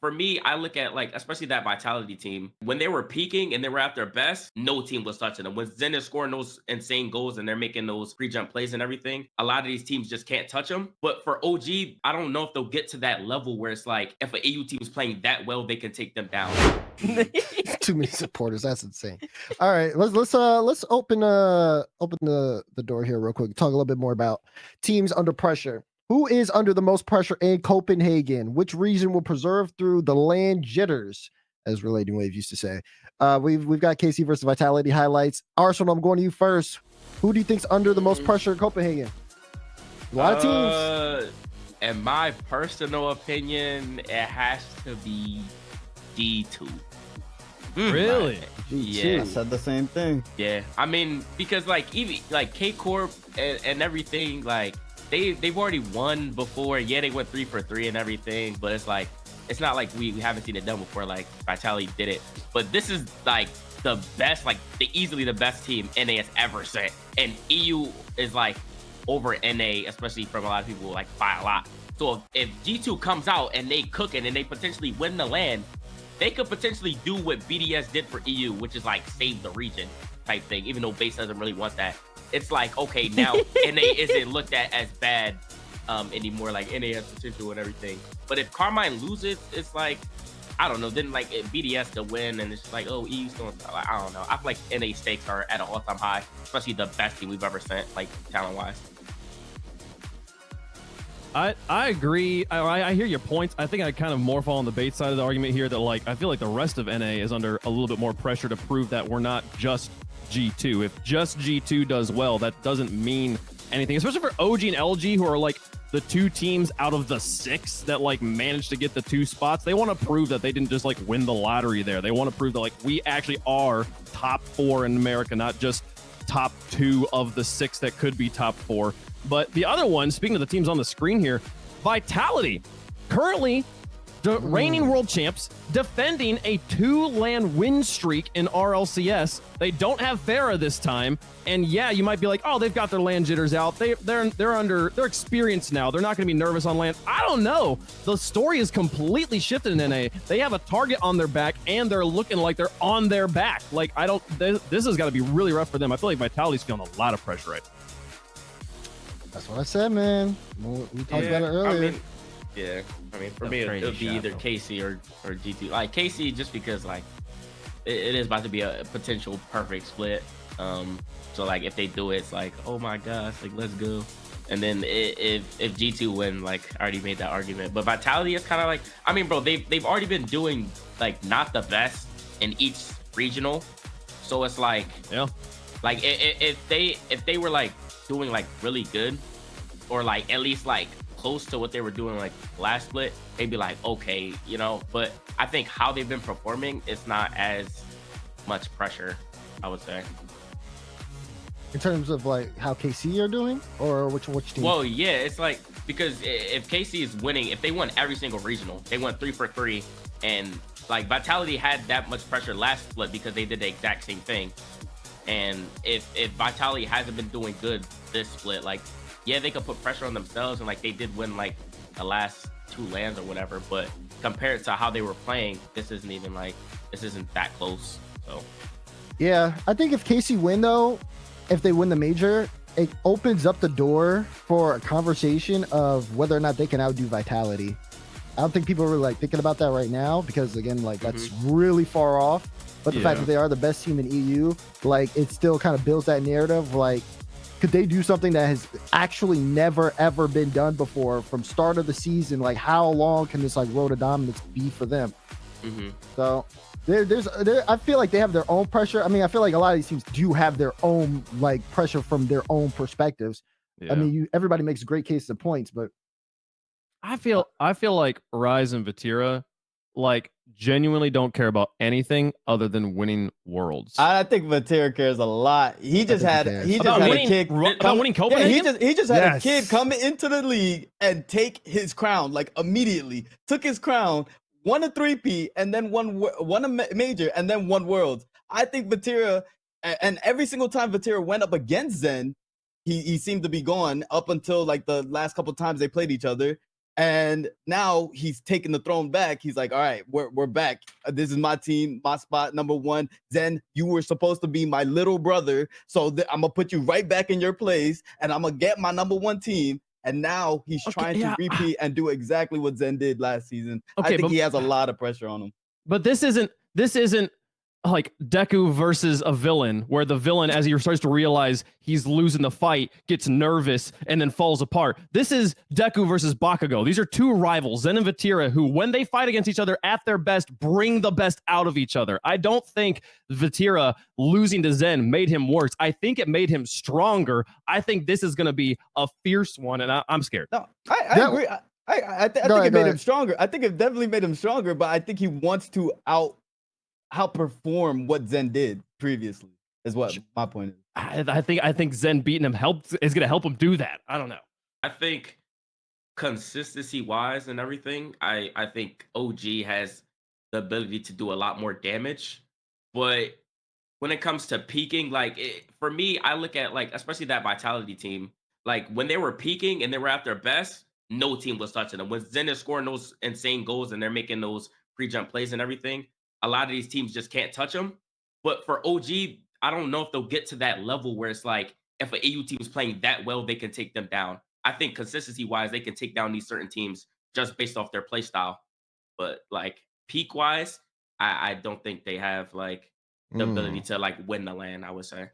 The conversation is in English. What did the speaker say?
for me, I look at like especially that Vitality team when they were peaking and they were at their best. No team was touching them. When Zen is scoring those insane goals and they're making those pre-jump plays and everything, a lot of these teams just can't touch them. But for OG, I don't know if they'll get to that level where it's like if an EU team is playing that well, they can take them down. Too many supporters. That's insane. All right, let's open the door here real quick. Talk a little bit more about teams under pressure. Who is under the most pressure in Copenhagen? Which region will preserve through the land jitters, as Relating Wave used to say? We've got KC versus Vitality highlights. Arsenal, I'm going to you first. Who do you think's under the most pressure in Copenhagen? A lot of teams. In my personal opinion, it has to be D2. Really? Yeah. I said the same thing. Yeah. I mean, because like even like K Corp and everything, like they've already won before. Yeah, they went 3 for 3 and everything, but it's like it's not like we haven't seen it done before. Like Vitality did it, but this is like the best, like easily the best team NA has ever sent, and EU is like over NA, especially from a lot of people, like by a lot. So if G2 comes out and they cooking and they potentially win the LAN, they could potentially do what BDS did for EU, which is like save the region type thing, even though base doesn't really want that. It's like, okay, now NA isn't looked at as bad anymore, like NA has potential and everything. But if Carmine loses, it's like, I don't know, then like BDS to win, and it's like, oh, EU's going to, like, I don't know. I feel like NA stakes are at an all-time high, especially the best team we've ever sent, like talent-wise. I agree. I hear your points. I think I kind of more fall on the bait side of the argument here that like I feel like the rest of NA is under a little bit more pressure to prove that we're not just G2. If just G2 does well, that doesn't mean anything, especially for OG and LG, who are like the two teams out of the 6 that like managed to get the 2 spots. They want to prove that they didn't just like win the lottery there. They want to prove that like we actually are top 4 in America, not just top 2 of the 6 that could be top 4. But the other one, speaking of the teams on the screen here, Vitality, currently the reigning world champs, defending a 2 LAN win streak in RLCS. They don't have Pharah this time, and yeah, you might be like, oh, they've got their LAN jitters out. They're experienced now. They're not going to be nervous on LAN. I don't know. The story is completely shifted in NA. They have a target on their back, and they're looking like they're on their back. Like this has got to be really rough for them. I feel like Vitality's feeling a lot of pressure right now. That's what I said, man. We talked about it earlier. I mean, for me, it'll be either KC or G2. Like KC, just because like it is about to be a potential perfect split. So like if they do it, it's like, oh my gosh, like let's go. And then if G2 win, like I already made that argument. But Vitality is kind of like, I mean, bro, they've already been doing like not the best in each regional. So it's like, yeah, like if they were like doing like really good, or like at least like close to what they were doing like last split, they'd be like, okay, you know. But I think how they've been performing, it's not as much pressure, I would say. In terms of like how KC are doing, or which team? Well, yeah, it's like, because if KC is winning, if they won every single regional, they went 3 for 3, and like Vitality had that much pressure last split because they did the exact same thing. And if Vitality hasn't been doing good this split, like, yeah, they could put pressure on themselves, and like they did win like the last 2 LANs or whatever, but compared to how they were playing, this isn't that close. So yeah, I think if KC win though, if they win the major, it opens up the door for a conversation of whether or not they can outdo Vitality. I don't think people are really like thinking about that right now, because again, like that's really far off. But the fact that they are the best team in EU, like it still kind of builds that narrative. Like, could they do something that has actually never ever been done before from start of the season? Like, how long can this like road to dominance be for them? So I feel like they have their own pressure. I mean, I feel like a lot of these teams do have their own like pressure from their own perspectives. I mean, everybody makes great cases of points, but I feel like Rise and Vatira like genuinely don't care about anything other than winning worlds. I think Vatira cares a lot. He just had a kid winning Copenhagen. Yeah, he just had a kid come into the league and take his crown like immediately. Took his crown, won a 3P, and then won a major, and then won worlds. I think Vatira, and every single time Vatira went up against Zen, he seemed to be gone up until like the last couple times they played each other. And now he's taking the throne back. He's like, all right, we're back. This is my team, my spot, number one. Zen, you were supposed to be my little brother. So I'm going to put you right back in your place, and I'm going to get my number one team. And now he's trying to repeat and do exactly what Zen did last season. I think he has a lot of pressure on him. But this isn't like Deku versus a villain, where the villain, as he starts to realize he's losing the fight, gets nervous and then falls apart. This is Deku versus Bakugo. These are two rivals, Zen and Vatira, who, when they fight against each other at their best, bring the best out of each other. I don't think Vatira losing to Zen made him worse. I think it made him stronger. I think this is going to be a fierce one, and I'm scared. No, I agree. I think it made him stronger. I think it definitely made him stronger, but I think he wants to outperform what Zen did previously, is what my point is. I think Zen beating him is going to help him do that. I don't know. I think consistency wise and everything, I think OG has the ability to do a lot more damage. But when it comes to peaking, for me, I look at especially that Vitality team, when they were peaking and they were at their best, no team was touching them. When Zen is scoring those insane goals and they're making those pre-jump plays and everything, a lot of these teams just can't touch them. But for OG, I don't know if they'll get to that level where it's like, if an AU team is playing that well, they can take them down. I think consistency-wise, they can take down these certain teams just based off their play style. But peak-wise, I don't think they have the ability to win the LAN, I would say.